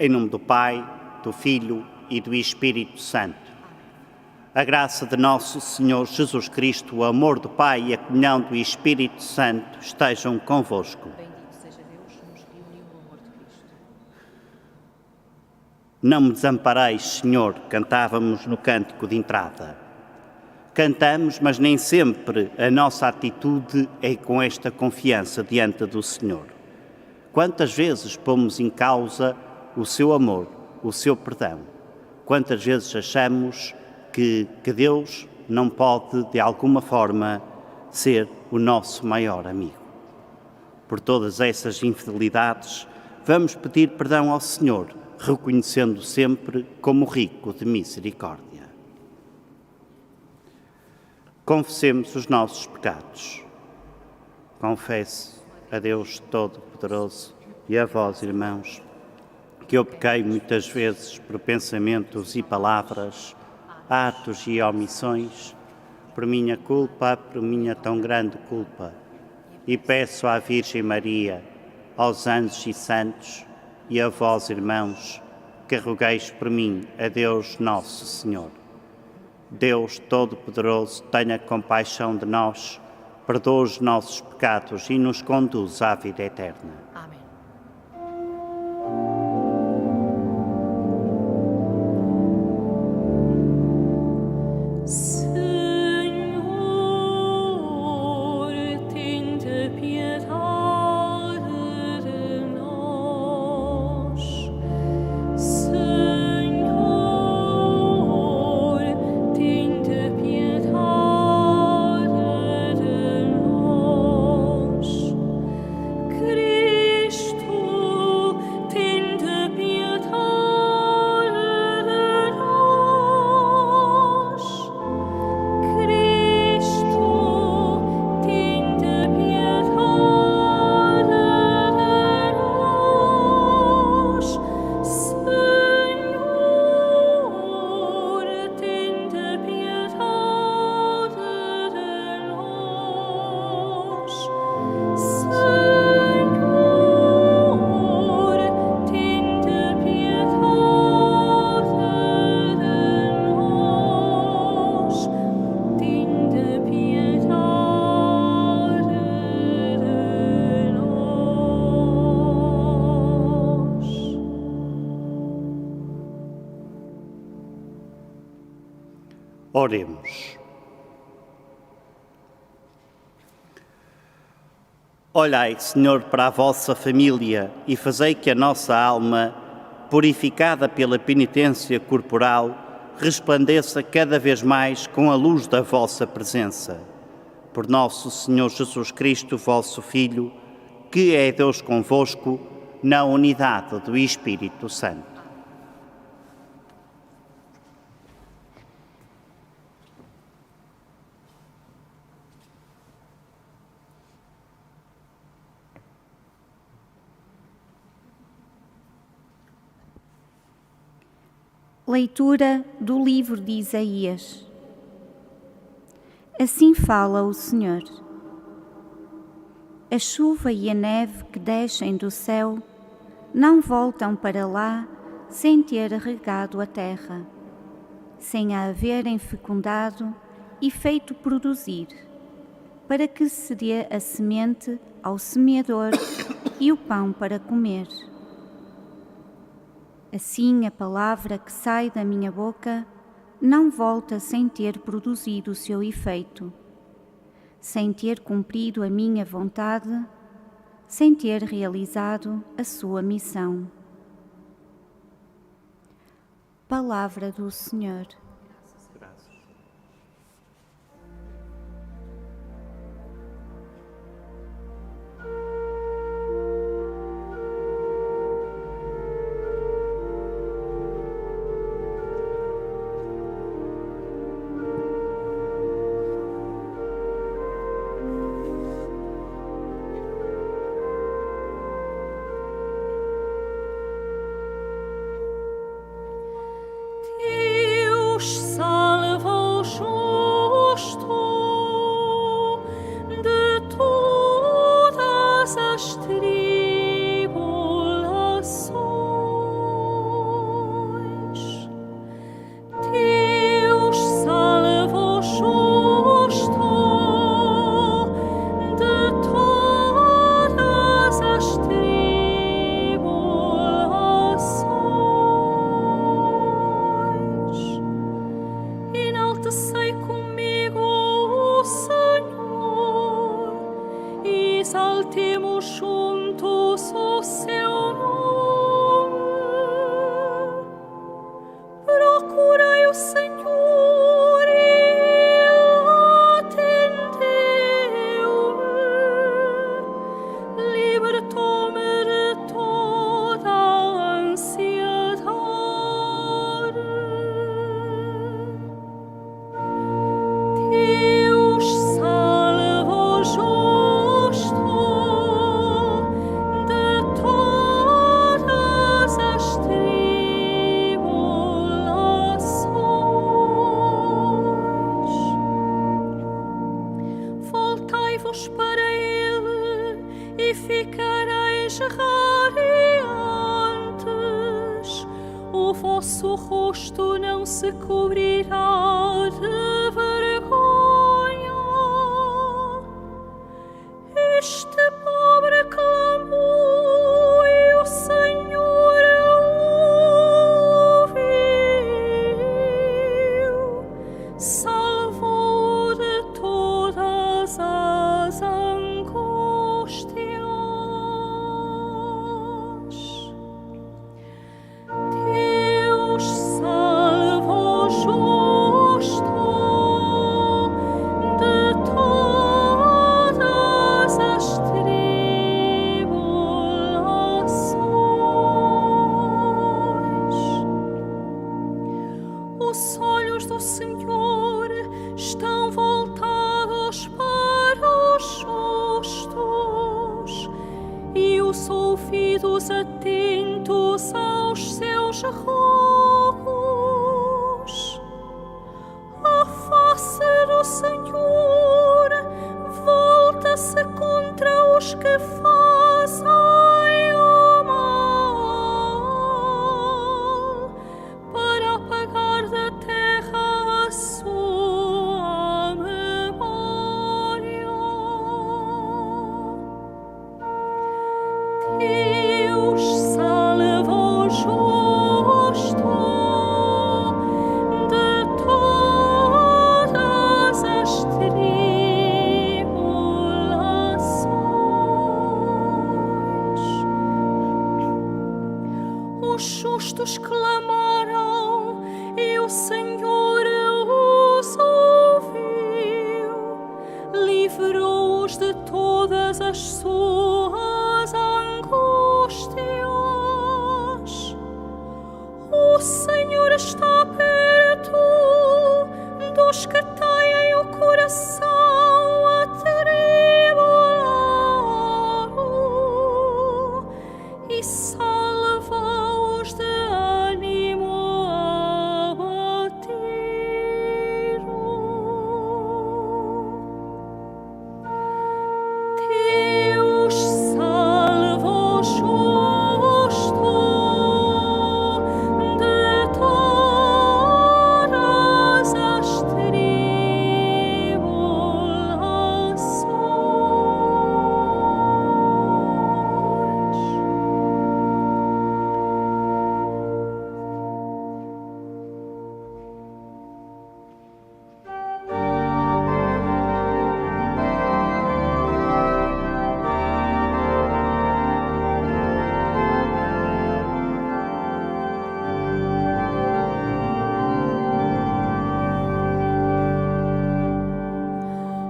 Em nome do Pai, do Filho e do Espírito Santo. A graça de nosso Senhor Jesus Cristo, o amor do Pai e a comunhão do Espírito Santo estejam convosco. Bendito seja Deus que nos reuniu no amor de Cristo. Não me desampareis, Senhor, cantávamos no cântico de entrada. Cantamos, mas nem sempre a nossa atitude é com esta confiança diante do Senhor. Quantas vezes pomos em causa o seu amor, o seu perdão? Quantas vezes achamos que Deus não pode, de alguma forma, ser o nosso maior amigo? Por todas essas infidelidades, vamos pedir perdão ao Senhor, reconhecendo sempre como rico de misericórdia. Confessemos os nossos pecados. Confesso a Deus Todo-Poderoso e a vós, irmãos, que eu pequei muitas vezes por pensamentos e palavras, atos e omissões, por minha culpa, por minha tão grande culpa. E peço à Virgem Maria, aos anjos e santos, e a vós, irmãos, que rogueis por mim a Deus Nosso Senhor. Deus Todo-Poderoso, tenha compaixão de nós, perdoa os nossos pecados e nos conduz à vida eterna. Amém. Senhor, tende piedade de nós. Senhor, tende piedade de nós. Cristo, tende piedade de nós. Cristo, tende piedade de nós. Senhor, tende piedade de nós. Senhor, tende piedade de nós. Tende piedade de nós. Oremos. Olhai, Senhor, para a vossa família e fazei que a nossa alma, purificada pela penitência corporal, resplandeça cada vez mais com a luz da vossa presença. Por nosso Senhor Jesus Cristo, vosso Filho, que é Deus convosco, na unidade do Espírito Santo. Leitura do livro de Isaías. Assim fala o Senhor. A chuva e a neve que descem do céu não voltam para lá sem ter regado a terra, sem a haverem fecundado e feito produzir, para que se dê a semente ao semeador e o pão para comer. Assim, a palavra que sai da minha boca não volta sem ter produzido o seu efeito, sem ter cumprido a minha vontade, sem ter realizado a sua missão. Palavra do Senhor. Deus exaltemos juntos o seu nome. Procurei o Senhor e Ele atendeu-me, libertou-me de toda a ansiedade. Deus salva o justo de todas as tribulações. Voltai-vos para Ele e ficareis radiantes. O vosso rosto não se cobrirá de vergonha. Este pobre clamou e o Senhor ouviu, salvou de todas as angústias. Deus salva o justo de todas as tribulações. Os olhos do Senhor estão voltados para os justos e os ouvidos atentos aos seus rogos. A face do Senhor volta-se contra os que fazem o mal, para apagar da terra a sua memória. Deus salva o justo de todas as tribulações. Os justos clamaram e o Senhor os ouviu, livrou-os de todas as suas angústias. O Senhor está perto dos que têm o coração atribulado e salva-os de ânimo abatido. Deus salva o justo de todas as tribulações.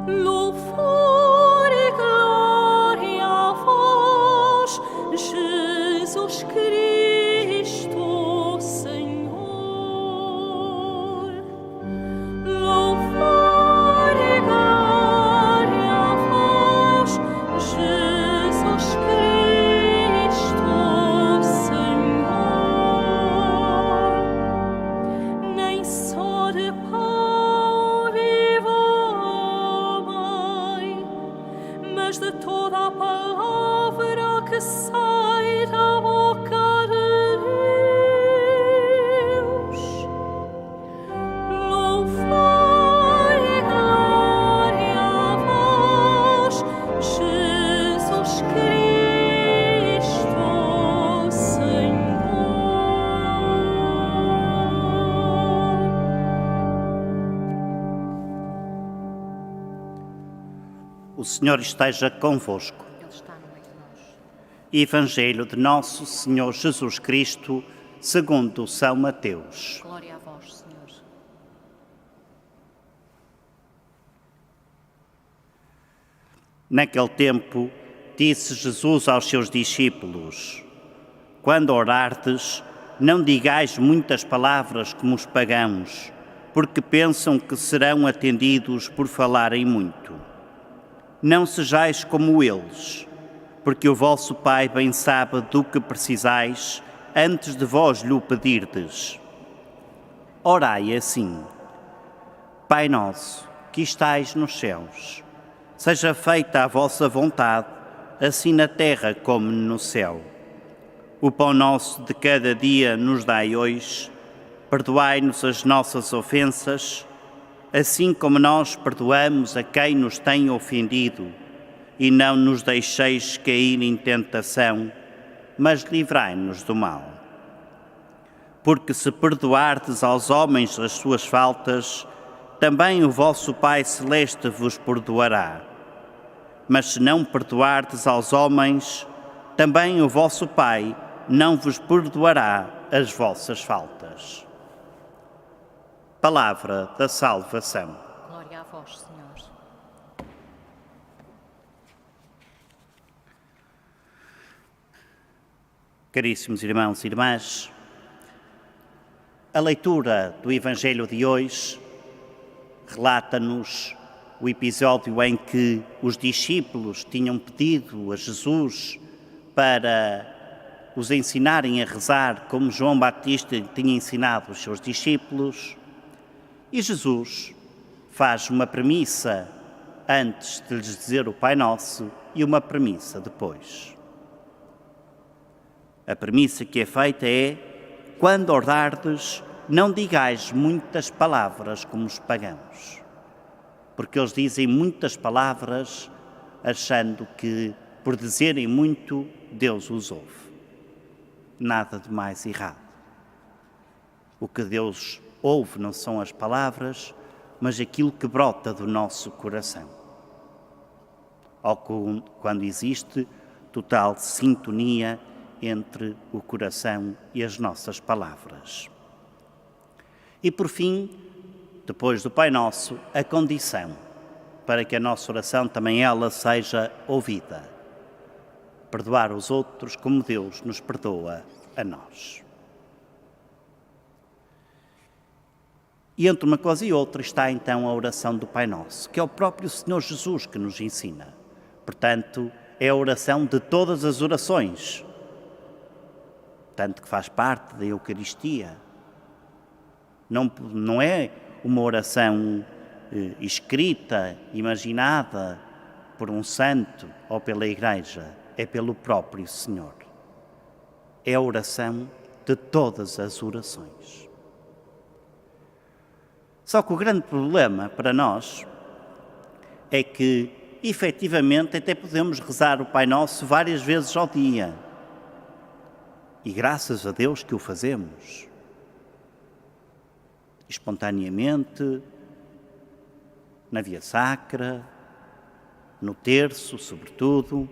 Louvor e glória a vós, Jesus Cristo, Senhor. Louvor e glória a vós, Jesus Cristo, Senhor. Nem só de pão vive o homem, mas de toda a palavra que sai da boca de Deus. Louvor e glória a vós, Jesus Cristo, Senhor. O Senhor esteja convosco. Ele está Evangelho de Nosso Senhor Jesus Cristo, segundo São Mateus. Glória a vós, Senhor. Naquele tempo, disse Jesus aos seus discípulos: Quando orardes, não digais muitas palavras como os pagãos, porque pensam que serão atendidos por falarem muito. Não sejais como eles, porque o vosso Pai bem sabe do que precisais antes de vós lhe pedirdes. Orai assim: Pai nosso, que estais nos céus, seja feita a vossa vontade, assim na terra como no céu. O pão nosso de cada dia nos dai hoje. Perdoai-nos as nossas ofensas, assim como nós perdoamos a quem nos tem ofendido. E não nos deixeis cair em tentação, mas livrai-nos do mal. Porque se perdoardes aos homens as suas faltas, também o vosso Pai Celeste vos perdoará. Mas se não perdoardes aos homens, também o vosso Pai não vos perdoará as vossas faltas. Palavra da salvação. Glória a vós, Senhor. Caríssimos irmãos e irmãs, a leitura do Evangelho de hoje relata-nos o episódio em que os discípulos tinham pedido a Jesus para os ensinarem a rezar como João Batista tinha ensinado os seus discípulos, e Jesus faz uma premissa antes de lhes dizer o Pai Nosso e uma premissa depois. A premissa que é feita é: quando orardes, não digais muitas palavras como os pagãos. Porque eles dizem muitas palavras achando que, por dizerem muito, Deus os ouve. Nada de mais errado. O que Deus ouve não são as palavras, mas aquilo que brota do nosso coração. Ou quando existe total sintonia entre o coração e as nossas palavras. E por fim, depois do Pai Nosso, a condição para que a nossa oração também ela seja ouvida. Perdoar os outros como Deus nos perdoa a nós. E entre uma coisa e outra está então a oração do Pai Nosso, que é o próprio Senhor Jesus que nos ensina. Portanto, é a oração de todas as orações, tanto que faz parte da Eucaristia. Não é uma oração escrita, imaginada por um santo ou pela Igreja, é pelo próprio Senhor. É a oração de todas as orações. Só que o grande problema para nós é que, efetivamente, até podemos rezar o Pai Nosso várias vezes ao dia. E graças a Deus que o fazemos. Espontaneamente, na via sacra, no terço, sobretudo,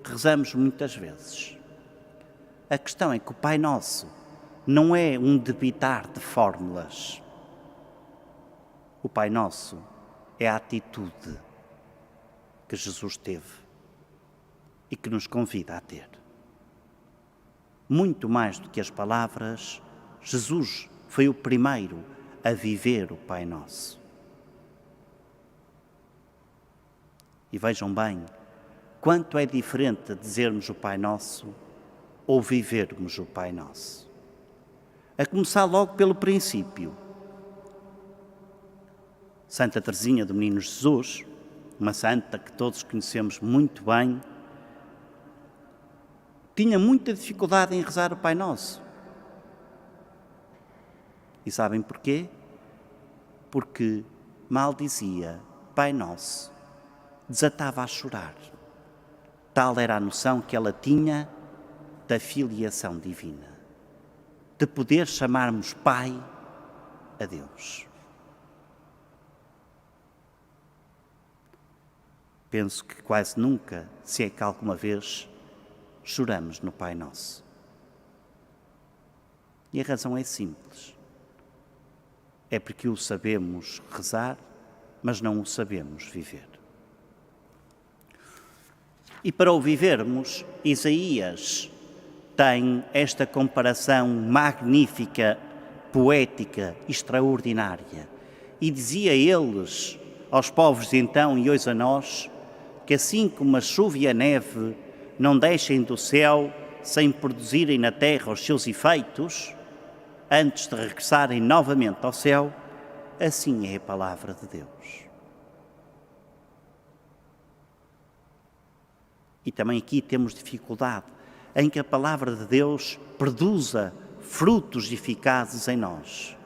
rezamos muitas vezes. A questão é que o Pai Nosso não é um debitar de fórmulas. O Pai Nosso é a atitude que Jesus teve e que nos convida a ter. Muito mais do que as palavras, Jesus foi o primeiro a viver o Pai Nosso. E vejam bem, quanto é diferente dizermos o Pai Nosso ou vivermos o Pai Nosso. A começar logo pelo princípio. Santa Teresinha do Menino Jesus, uma santa que todos conhecemos muito bem, tinha muita dificuldade em rezar o Pai Nosso. E sabem porquê? Porque mal dizia Pai Nosso, desatava a chorar. Tal era a noção que ela tinha da filiação divina, de poder chamarmos Pai a Deus. Penso que quase nunca, se é que alguma vez, choramos no Pai Nosso. E a razão é simples. É porque o sabemos rezar, mas não o sabemos viver. E para o vivermos, Isaías tem esta comparação magnífica, poética, extraordinária. E dizia a eles, aos povos de então e hoje a nós, que assim como a chuva e a neve não descem do céu sem produzirem na terra os seus efeitos, antes de regressarem novamente ao céu, assim é a palavra de Deus. E também aqui temos dificuldade em que a palavra de Deus produza frutos eficazes em nós,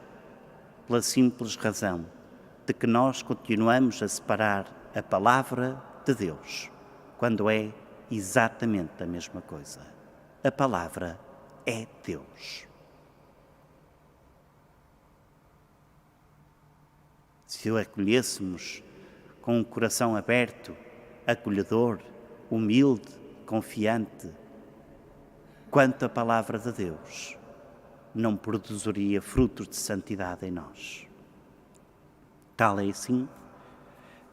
pela simples razão de que nós continuamos a separar a palavra de Deus, quando é exatamente a mesma coisa. A palavra é Deus. Se o acolhêssemos com um coração aberto, acolhedor, humilde, confiante, quanto a palavra de Deus não produziria frutos de santidade em nós. Tal é assim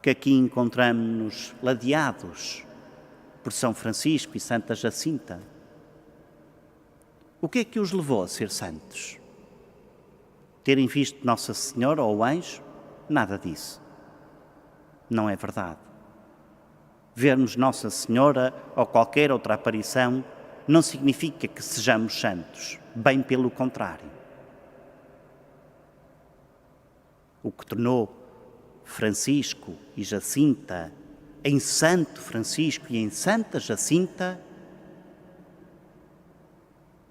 que aqui encontramos-nos ladeados por São Francisco e Santa Jacinta. O que é que os levou a ser santos? Terem visto Nossa Senhora ou o anjo? Nada disso. Não é verdade. Vermos Nossa Senhora ou qualquer outra aparição não significa que sejamos santos, bem pelo contrário. O que tornou Francisco e Jacinta em Santo Francisco e em Santa Jacinta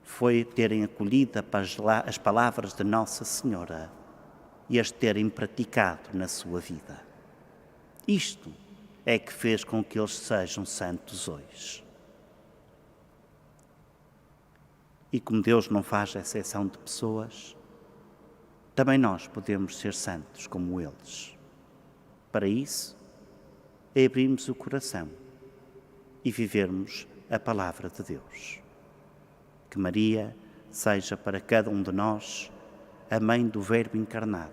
foi terem acolhido as palavras de Nossa Senhora e as terem praticado na sua vida. Isto é que fez com que eles sejam santos hoje. E como Deus não faz exceção de pessoas, também nós podemos ser santos como eles. Para isso, é abrirmos o coração e vivermos a palavra de Deus. Que Maria seja para cada um de nós a mãe do Verbo encarnado,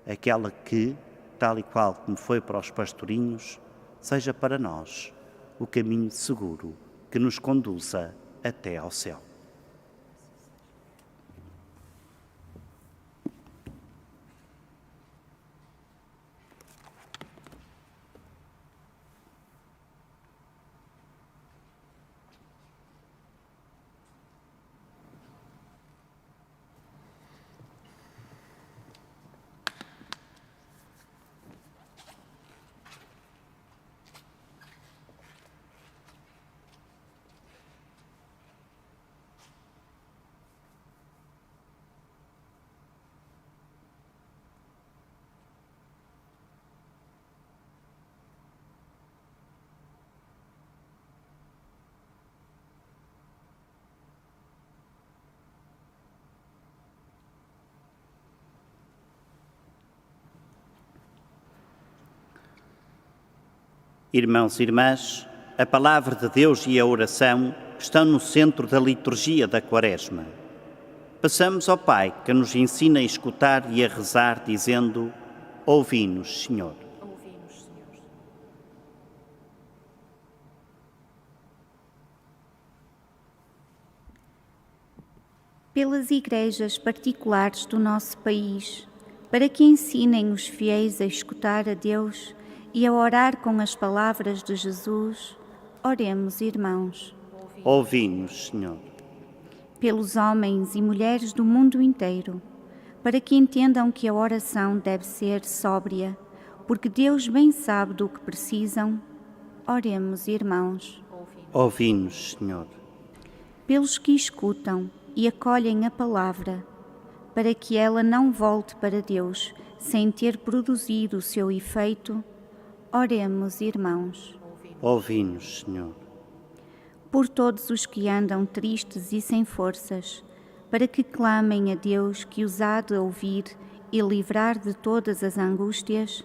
aquela que, tal e qual como foi para os pastorinhos, seja para nós o caminho seguro que nos conduza até ao céu. Irmãos e irmãs, a palavra de Deus e a oração estão no centro da liturgia da Quaresma. Peçamos ao Pai que nos ensine a escutar e a rezar, dizendo: ouvi-nos, Senhor. Ouvi-nos, Senhor. Pelas igrejas particulares do nosso país, para que ensinem os fiéis a escutar a Deus e a orar com as palavras de Jesus, oremos, irmãos. Ouvi-nos, Senhor. Pelos homens e mulheres do mundo inteiro, para que entendam que a oração deve ser sóbria, porque Deus bem sabe do que precisam, oremos, irmãos. Ouvi-nos, Senhor. Pelos que escutam e acolhem a palavra, para que ela não volte para Deus sem ter produzido o seu efeito, oremos, irmãos. Ouvi-nos, Senhor. Por todos os que andam tristes e sem forças, para que clamem a Deus que os há de ouvir e livrar de todas as angústias,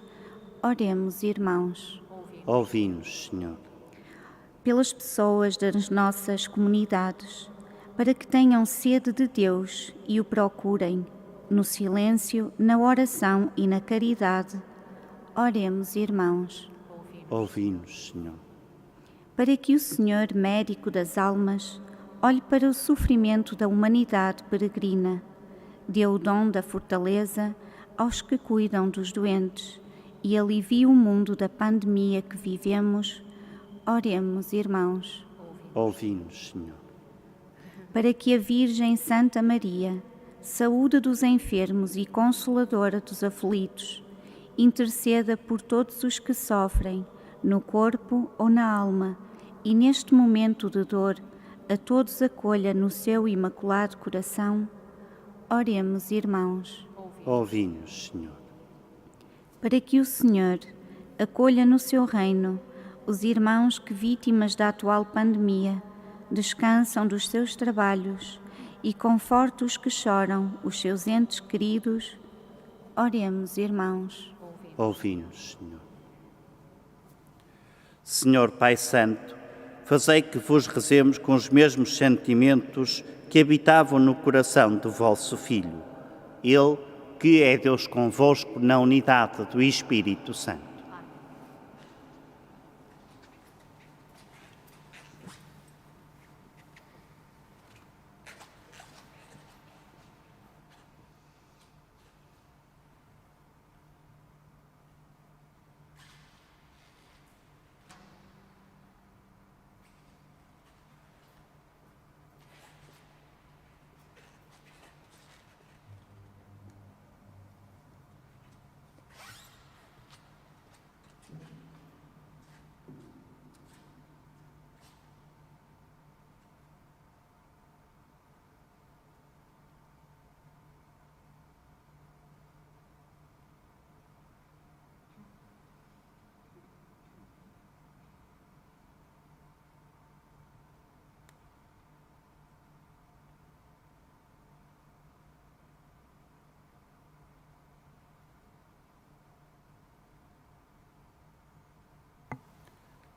oremos, irmãos. Ouvi-nos, Senhor. pelas pessoas das nossas comunidades, para que tenham sede de Deus e o procurem, no silêncio, na oração e na caridade. Oremos, irmãos. Ouvi-nos, Senhor. Para que o Senhor, médico das almas, olhe para o sofrimento da humanidade peregrina, dê o dom da fortaleza aos que cuidam dos doentes e alivie o mundo da pandemia que vivemos. Oremos, irmãos. Ouvi-nos, Senhor. Para que a Virgem Santa Maria, saúde dos enfermos e consoladora dos aflitos, interceda por todos os que sofrem, no corpo ou na alma, e neste momento de dor, a todos acolha no seu imaculado coração. Oremos, irmãos. Ouvi-nos, Senhor. Para que o Senhor acolha no seu reino os irmãos que, vítimas da atual pandemia, descansam dos seus trabalhos e conforte os que choram os seus entes queridos. Oremos, irmãos. Ouvi-nos, Senhor. Senhor Pai Santo, fazei que vos rezemos com os mesmos sentimentos que habitavam no coração do vosso Filho, Ele que é Deus convosco na unidade do Espírito Santo.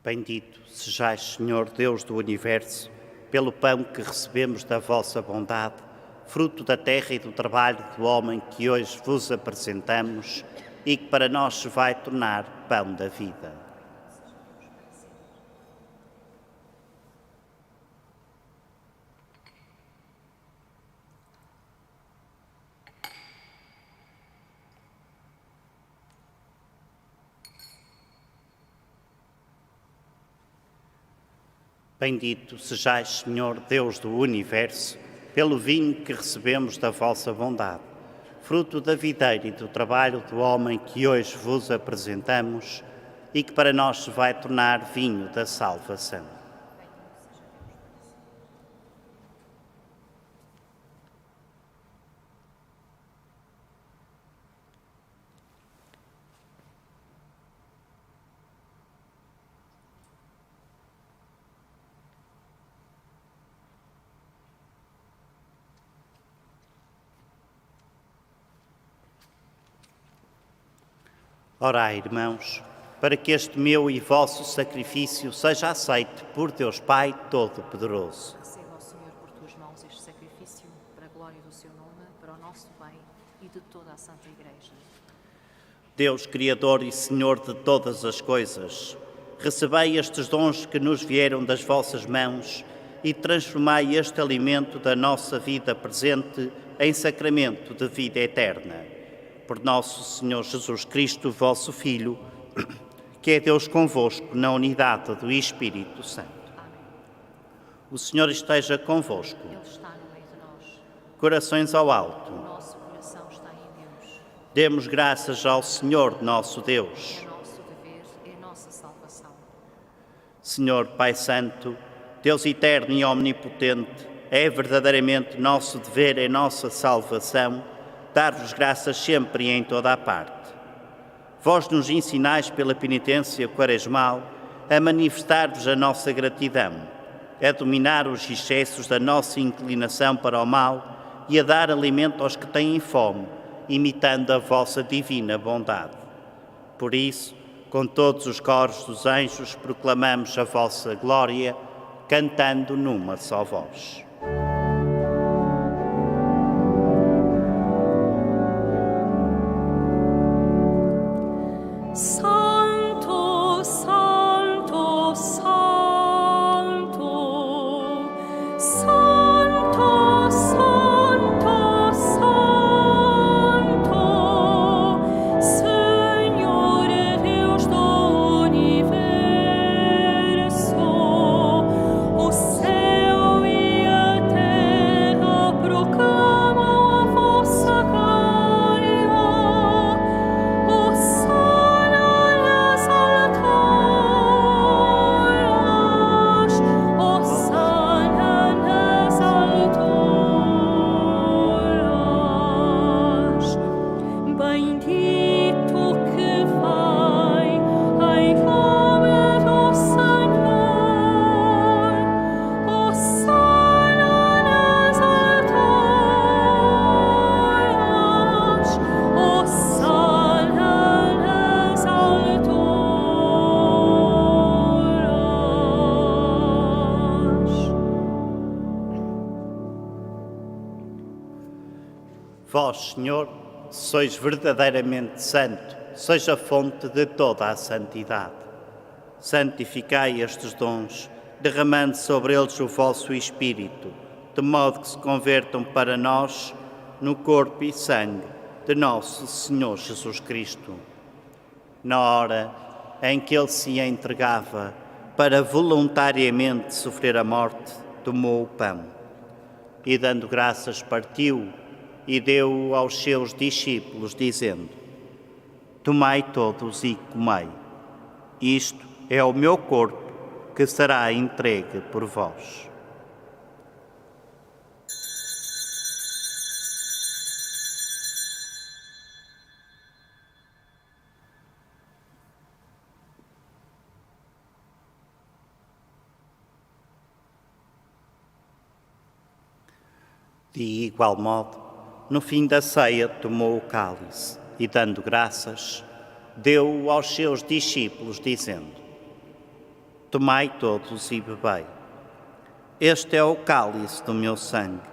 Bendito sejais, Senhor Deus do Universo, pelo pão que recebemos da vossa bondade, fruto da terra e do trabalho do homem que hoje vos apresentamos e que para nós se vai tornar pão da vida. Bendito sejais, Senhor Deus do Universo, pelo vinho que recebemos da vossa bondade, fruto da videira e do trabalho do homem que hoje vos apresentamos e que para nós se vai tornar vinho da salvação. Orai, irmãos, para que este meu e vosso sacrifício seja aceito por Deus Pai Todo-Poderoso. Receba ao Senhor por tuas mãos este sacrifício, para a glória do seu nome, para o nosso bem e de toda a Santa Igreja. Deus, Criador e Senhor de todas as coisas, recebei estes dons que nos vieram das vossas mãos e transformai este alimento da nossa vida presente em sacramento de vida eterna. Por nosso Senhor Jesus Cristo, vosso Filho, que é Deus convosco na unidade do Espírito Santo. Amém. O Senhor esteja convosco. Ele está no meio de nós. Corações ao alto. O nosso coração está em Deus. Demos graças ao Senhor nosso Deus. É nosso dever, é nossa salvação. Senhor Pai Santo, Deus eterno e omnipotente, é verdadeiramente nosso dever, é nossa salvação, dar-vos graças sempre e em toda a parte. Vós nos ensinais pela penitência quaresmal a manifestar-vos a nossa gratidão, a dominar os excessos da nossa inclinação para o mal e a dar alimento aos que têm fome, imitando a vossa divina bondade. Por isso, com todos os coros dos anjos, proclamamos a vossa glória, cantando numa só voz. Santo, Santo, Santo, Santo, Santo, Santo, Senhor Deus do universo, o céu e a terra proclamam a vossa glória. Bendito que vai em nome do Senhor, Hosana nas alturas, Hosana nas alturas. Vós, Senhor, sois verdadeiramente santo, seja a fonte de toda a santidade. Santificai estes dons, derramando sobre eles o vosso Espírito, de modo que se convertam para nós no corpo e sangue de nosso Senhor Jesus Cristo. Na hora em que Ele se entregava para voluntariamente sofrer a morte, tomou o pão e, dando graças, partiu e deu-o aos seus discípulos, dizendo: Tomai todos e comei. Isto é o meu corpo, que será entregue por vós. De igual modo, no fim da ceia, tomou o cálice e, dando graças, deu-o aos seus discípulos, dizendo: Tomai todos e bebei. Este é o cálice do meu sangue,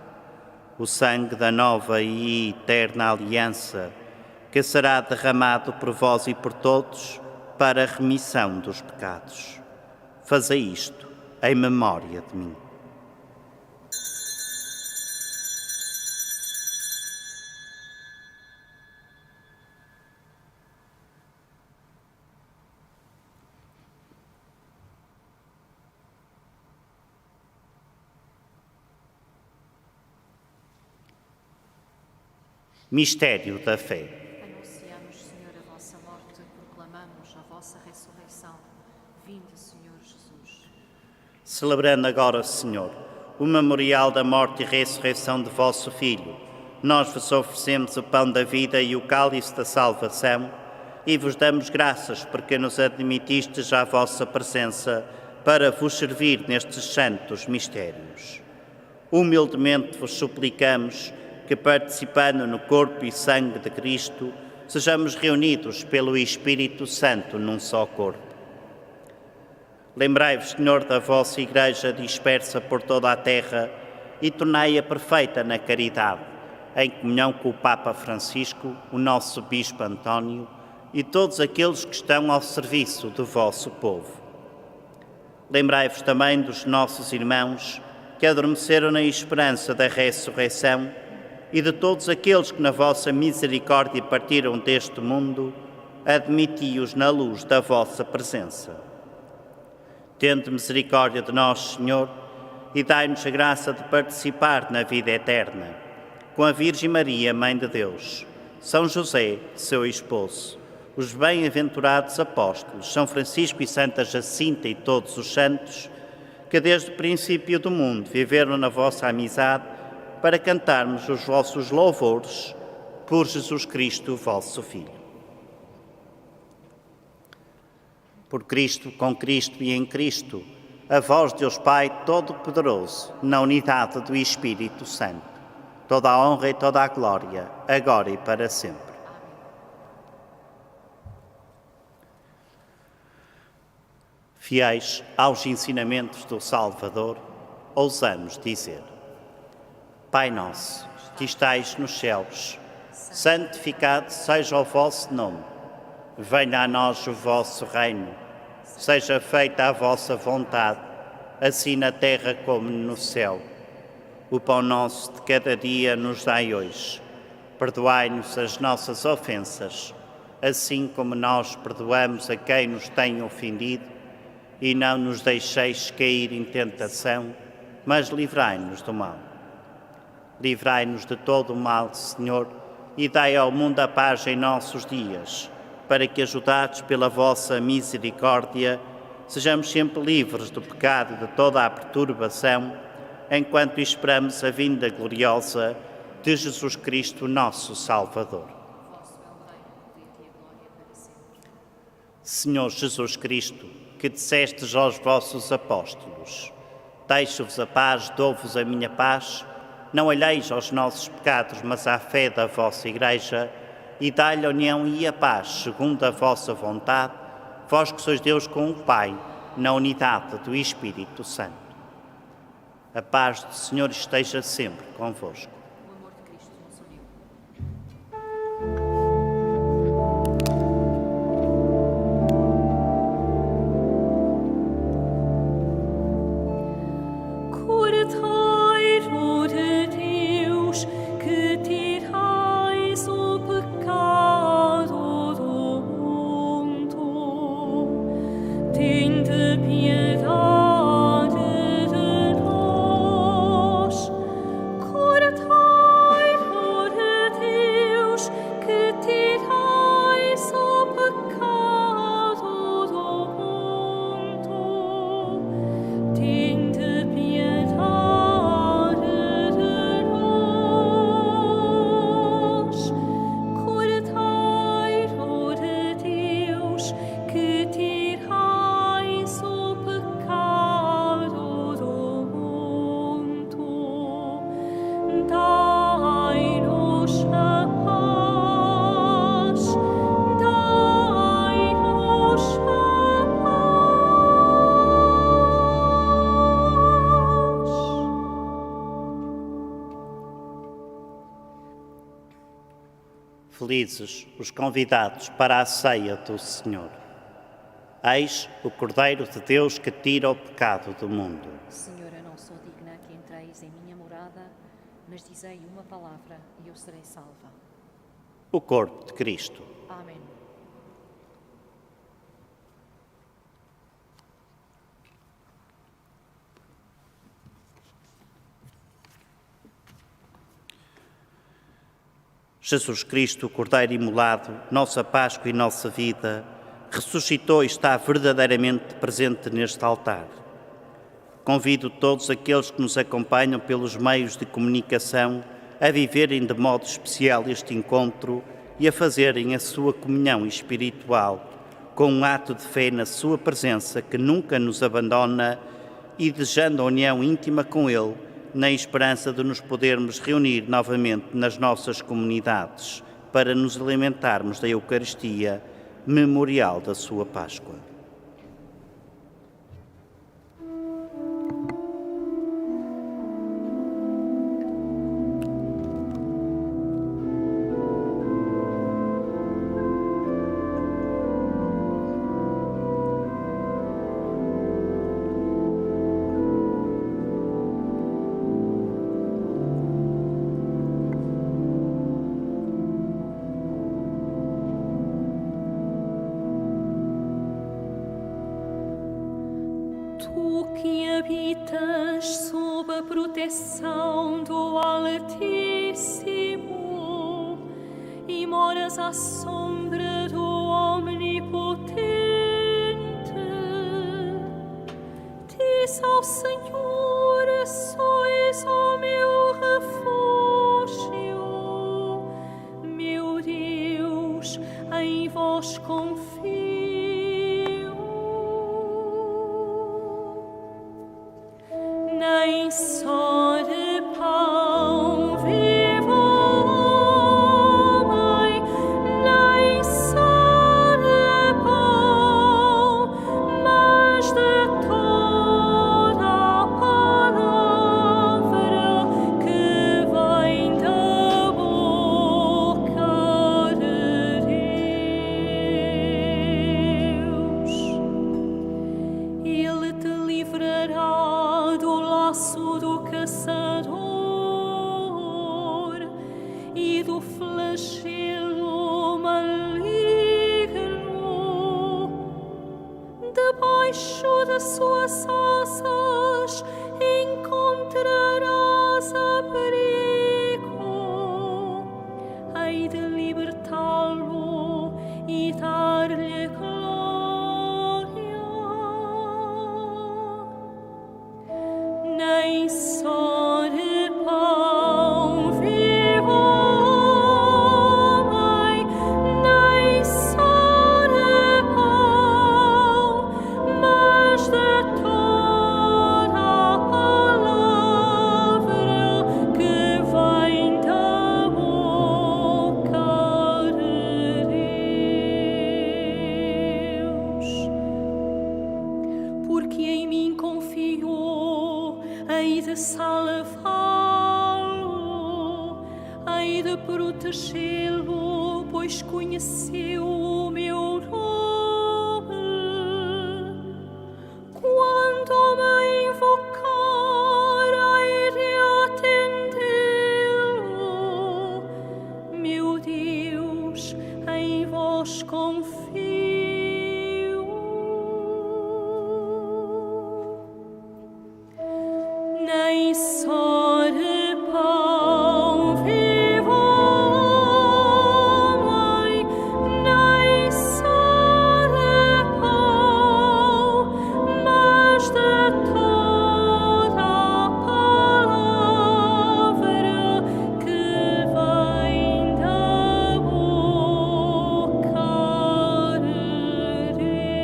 o sangue da nova e eterna aliança, que será derramado por vós e por todos para a remissão dos pecados. Fazei isto em memória de mim. Mistério da fé. Anunciamos, Senhor, a vossa morte, proclamamos a vossa ressurreição. Vinde, Senhor Jesus. Celebrando agora, Senhor, o memorial da morte e ressurreição de vosso Filho, nós vos oferecemos o pão da vida e o cálice da salvação e vos damos graças porque nos admitistes à vossa presença para vos servir nestes santos mistérios. Humildemente vos suplicamos que, participando no corpo e sangue de Cristo, sejamos reunidos pelo Espírito Santo num só corpo. Lembrai-vos, Senhor, da vossa Igreja dispersa por toda a terra e tornai-a perfeita na caridade, em comunhão com o Papa Francisco, o nosso Bispo António e todos aqueles que estão ao serviço do vosso povo. Lembrai-vos também dos nossos irmãos que adormeceram na esperança da ressurreição e de todos aqueles que na vossa misericórdia partiram deste mundo, admiti-os na luz da vossa presença. Tende misericórdia de nós, Senhor, e dai-nos a graça de participar na vida eterna, com a Virgem Maria, Mãe de Deus, São José, seu esposo, os bem-aventurados apóstolos, São Francisco e Santa Jacinta e todos os santos, que desde o princípio do mundo viveram na vossa amizade, para cantarmos os vossos louvores por Jesus Cristo, vosso Filho. Por Cristo, com Cristo e em Cristo, a vós, Deus Pai Todo-Poderoso, na unidade do Espírito Santo, toda a honra e toda a glória, agora e para sempre. Fiéis aos ensinamentos do Salvador, ousamos dizer: Pai nosso, que estais nos céus, santificado seja o vosso nome. Venha a nós o vosso reino. Seja feita a vossa vontade, assim na terra como no céu. O pão nosso de cada dia nos dai hoje. Perdoai-nos as nossas ofensas, assim como nós perdoamos a quem nos tem ofendido, e não nos deixeis cair em tentação, mas livrai-nos do mal. Livrai-nos de todo o mal, Senhor, e dai ao mundo a paz em nossos dias, para que, ajudados pela vossa misericórdia, sejamos sempre livres do pecado e de toda a perturbação, enquanto esperamos a vinda gloriosa de Jesus Cristo, nosso Salvador. Senhor Jesus Cristo, que dissestes aos vossos apóstolos: deixo-vos a paz, dou-vos a minha paz, não olheis aos nossos pecados, mas à fé da vossa Igreja, e dai-lhe a união e a paz, segundo a vossa vontade, vós que sois Deus com o Pai, na unidade do Espírito Santo. A paz do Senhor esteja sempre convosco. O amor de Cristo nos uniu. Cordeiro de Deus, que tirais o pecado do mundo, tende piedade de nós. Cordeiro de Deus, que tirais o pecado do mundo, tende piedade de nós. Cordeiro de Deus, que tirais o pecado do mundo, dai-nos a paz, dai-nos a paz. Felizes os convidados para a ceia do Senhor. Eis o Cordeiro de Deus que tira o pecado do mundo. Senhor, eu não sou digna que entreis em minha morada, mas dizei uma palavra e eu serei salva. O corpo de Cristo. Amém. Jesus Cristo, o Cordeiro imolado, nossa Páscoa e nossa vida, ressuscitou e está verdadeiramente presente neste altar. Convido todos aqueles que nos acompanham pelos meios de comunicação a viverem de modo especial este encontro e a fazerem a sua comunhão espiritual com um ato de fé na sua presença que nunca nos abandona e desejando a união íntima com Ele, na esperança de nos podermos reunir novamente nas nossas comunidades para nos alimentarmos da Eucaristia, memorial da sua Páscoa. Tu que habitas sob a proteção do Altíssimo e moras à sombra do Omnipotente, diz ao Senhor: sois o meu refúgio, meu Deus, em vós confio. Nem só de pão vive o homem, nem só de pão, mas de abrasador e do flagelo maligno. Debaixo das suas asas encontrarás abrigo. Hei de libertá-lo e dar-lhe glória. Nem só de pão vive o homem, nem só de pão, mas de toda a palavra que vem da boca de Deus. Porque em mim confiou, hei de salvá-lo, hei de protegê-lo, pois conheceu o meu nome. Quando me invocar, hei de atendê-lo. Meu Deus, em vós confio. Nem só de pão vive o homem, nem só de pão, mas de toda a palavra que vem da boca de Deus.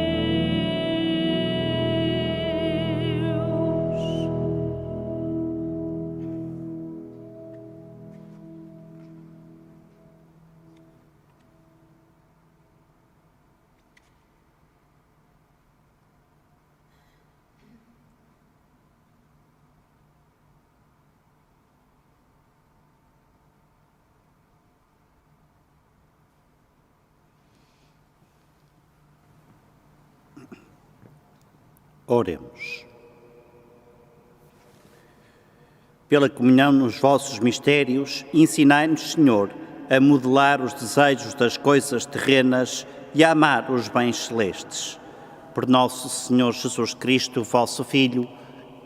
Oremos. Pela comunhão nos vossos mistérios, ensinai-nos, Senhor, a modelar os desejos das coisas terrenas e a amar os bens celestes. Por nosso Senhor Jesus Cristo, vosso Filho,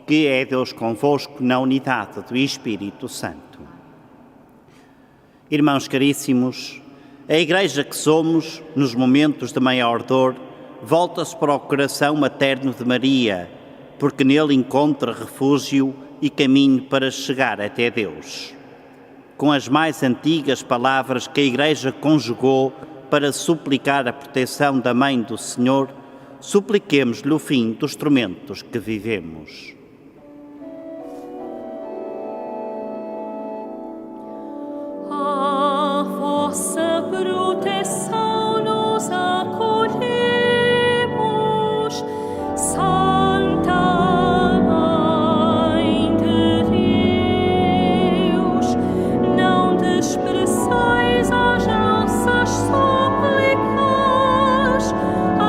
que é Deus convosco na unidade do Espírito Santo. Irmãos caríssimos, a Igreja que somos, nos momentos de maior dor, volta-se para o coração materno de Maria, porque nele encontra refúgio e caminho para chegar até Deus. Com as mais antigas palavras que a Igreja conjugou para suplicar a proteção da Mãe do Senhor, supliquemos-lhe o fim dos tormentos que vivemos. A vossa proteção nos acolhemos, Santa Mãe de Deus. Não desprezeis as nossas súplicas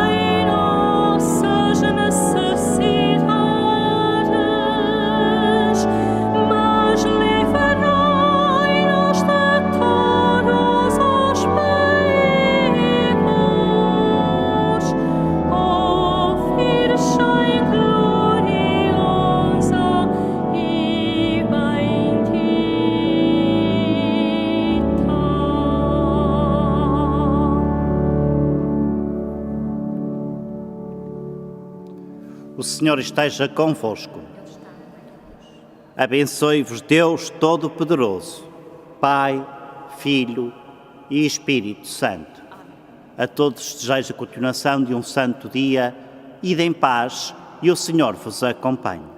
em nossas necessidades, mas livrai-nos de todos os perigos, ó Virgem gloriosa e bendita. O Senhor esteja convosco. Abençoe-vos Deus Todo-Poderoso, Pai, Filho e Espírito Santo. A todos desejo a continuação de um santo dia. Ide em paz e o Senhor vos acompanhe.